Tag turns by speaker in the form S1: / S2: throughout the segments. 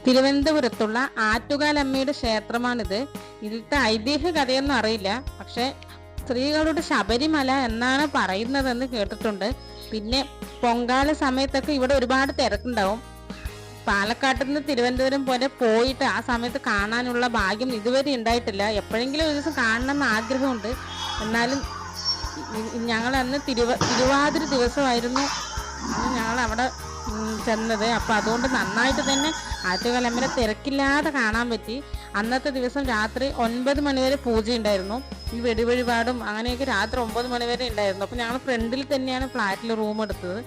S1: തിരുവനന്തപുരത്തുള്ള ആറ്റുകാലമ്മയുടെ ക്ഷേത്രമാണിത്. ഇതിലത്തെ ഐതിഹ്യ കഥയൊന്നും അറിയില്ല, പക്ഷെ സ്ത്രീകളുടെ ശബരിമല എന്നാണ് പറയുന്നതെന്ന് കേട്ടിട്ടുണ്ട്. പിന്നെ പൊങ്കാല സമയത്തൊക്കെ ഇവിടെ ഒരുപാട് തിരക്കുണ്ടാവും. പാലക്കാട്ടിൽ നിന്ന് തിരുവനന്തപുരം പോലെ പോയിട്ട് ആ സമയത്ത് കാണാനുള്ള ഭാഗ്യം ഇതുവരെ ഉണ്ടായിട്ടില്ല. എപ്പോഴെങ്കിലും ഒരു ദിവസം കാണണമെന്ന് ആഗ്രഹമുണ്ട്. എന്നാലും ഞങ്ങൾ അന്ന് തിരുവാതിര ദിവസമായിരുന്നു ഞങ്ങൾ അവിടെ ചെന്നത്. അപ്പൊ അതുകൊണ്ട് നന്നായിട്ട് തന്നെ ആറ്റുകാലമ്മനെ തിരക്കില്ലാതെ കാണാൻ പറ്റി. അന്നത്തെ ദിവസം രാത്രി 9 മണിവരെ പൂജ ഉണ്ടായിരുന്നു. ഈ വെടിവഴിപാടും അങ്ങനെയൊക്കെ രാത്രി 9 മണിവരെ ഉണ്ടായിരുന്നു. അപ്പൊ ഞങ്ങൾ ഫ്രണ്ടിൽ തന്നെയാണ് ഫ്ലാറ്റിൽ റൂം എടുത്തത്.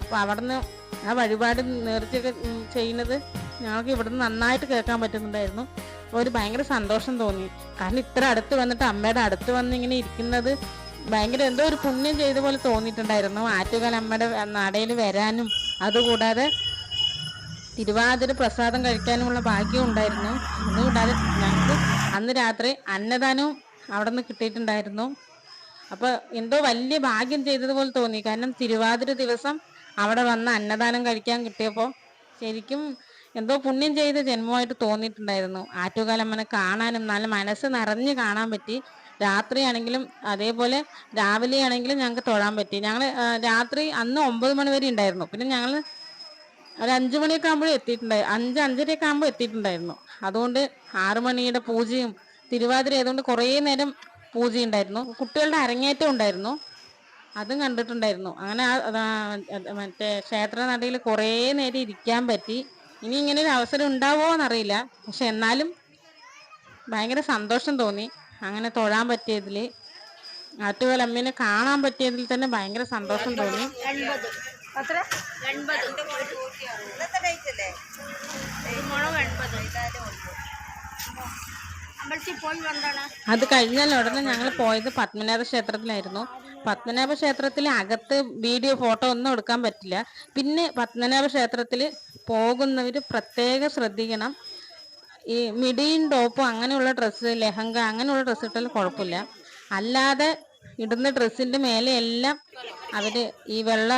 S1: അപ്പൊ അവിടുന്ന് ആ വഴിപാട് നേർച്ചയൊക്കെ ചെയ്യുന്നത് ഞങ്ങൾക്ക് ഇവിടുന്ന് നന്നായിട്ട് കേൾക്കാൻ പറ്റുന്നുണ്ടായിരുന്നു. അപ്പോൾ ഒരു ഭയങ്കര സന്തോഷം തോന്നി. കാരണം ഇത്ര അടുത്ത് വന്നിട്ട് അമ്മയുടെ അടുത്ത് വന്ന് ഇങ്ങനെ ഇരിക്കുന്നത് ഭയങ്കര എന്തോ ഒരു പുണ്യം ചെയ്ത പോലെ തോന്നിയിട്ടുണ്ടായിരുന്നു. ആറ്റുകാലമ്മയുടെ നടയിൽ വരാനും അതുകൂടാതെ തിരുവാതിര പ്രസാദം കഴിക്കാനുമുള്ള ഭാഗ്യം ഉണ്ടായിരുന്നു. അതുകൂടാതെ ഞങ്ങൾക്ക് അന്ന് രാത്രി അന്നദാനവും അവിടെ നിന്ന് കിട്ടിയിട്ടുണ്ടായിരുന്നു. അപ്പൊ എന്തോ വലിയ ഭാഗ്യം ചെയ്തതുപോലെ തോന്നി. കാരണം തിരുവാതിര ദിവസം അവിടെ വന്ന് അന്നദാനം കഴിക്കാൻ കിട്ടിയപ്പോൾ ശരിക്കും എന്തോ പുണ്യം ചെയ്ത ജന്മമായിട്ട് തോന്നിയിട്ടുണ്ടായിരുന്നു. ആറ്റുകാലമ്മനെ കാണാനും നല്ല മനസ്സ് നിറഞ്ഞ് കാണാൻ പറ്റി. രാത്രിയാണെങ്കിലും അതേപോലെ രാവിലെ ആണെങ്കിലും ഞങ്ങൾക്ക് തൊഴാൻ പറ്റി. ഞങ്ങൾ രാത്രി അന്ന് 9 മണി വരെ ഉണ്ടായിരുന്നു. പിന്നെ ഞങ്ങൾ ഒരു 5 മണിയൊക്കെ ആകുമ്പോഴേ എത്തിയിട്ടുണ്ടായിരുന്നു. 5-5:30 ആകുമ്പോൾ എത്തിയിട്ടുണ്ടായിരുന്നു. അതുകൊണ്ട് 6 മണിയുടെ പൂജയും തിരുവാതിര ആയതുകൊണ്ട് കുറേ നേരം പൂജയുണ്ടായിരുന്നു. കുട്ടികളുടെ അരങ്ങേറ്റം ഉണ്ടായിരുന്നു, അതും കണ്ടിട്ടുണ്ടായിരുന്നു. അങ്ങനെ മറ്റേ ക്ഷേത്ര നടയിൽ കുറേ നേരം ഇരിക്കാൻ പറ്റി. ഇനി ഇങ്ങനെ ഒരു അവസരം ഉണ്ടാവുമോ എന്നറിയില്ല, പക്ഷെ എന്നാലും ഭയങ്കര സന്തോഷം തോന്നി അങ്ങനെ തൊഴാൻ പറ്റിയതിൽ. ആറ്റുകാലമ്മേനെ കാണാൻ പറ്റിയതിൽ തന്നെ ഭയങ്കര സന്തോഷം തോന്നി. അത് കഴിഞ്ഞാൽ ഉടനെ ഞങ്ങൾ പോയത് പത്മനാഭ ക്ഷേത്രത്തിലായിരുന്നു. പത്മനാഭ ക്ഷേത്രത്തിലെ അകത്ത് വീഡിയോ ഫോട്ടോ ഒന്നും എടുക്കാൻ പറ്റില്ല. പിന്നെ പത്മനാഭ ക്ഷേത്രത്തിൽ പോകുന്നവർ പ്രത്യേകം ശ്രദ്ധിക്കണം. ഈ മിഡിയും ടോപ്പും അങ്ങനെയുള്ള ഡ്രസ്സ്, ലെഹങ്ക അങ്ങനെയുള്ള ഡ്രസ്സ് ഇട്ടാലും കുഴപ്പമില്ല. അല്ലാതെ ഇടുന്ന ഡ്രസ്സിന്റെ മേലെ എല്ലാം അവര് ഈ വെള്ള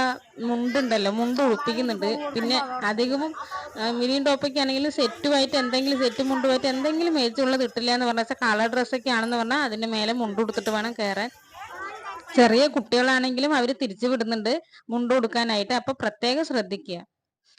S1: മുണ്ടുണ്ടല്ലോ, മുണ്ട് ഉടുപ്പിക്കുന്നുണ്ട്. പിന്നെ അധികവും മിനിയും ടോപ്പൊക്കെ ആണെങ്കിലും സെറ്റുമായിട്ട് എന്തെങ്കിലും സെറ്റ് മുണ്ടുമായിട്ട് എന്തെങ്കിലും മേച്ചുള്ളത് ഇട്ടില്ല എന്ന് പറഞ്ഞാൽ കളർ ഡ്രസ്സൊക്കെ ആണെന്ന് പറഞ്ഞാൽ അതിന്റെ മേലെ മുണ്ട് ഉടുത്തിട്ട് വേണം കയറാൻ. ചെറിയ കുട്ടികളാണെങ്കിലും അവർ തിരിച്ചു വിടുന്നുണ്ട് മുണ്ട് കൊടുക്കാനായിട്ട്. അപ്പൊ പ്രത്യേകം ശ്രദ്ധിക്കുക.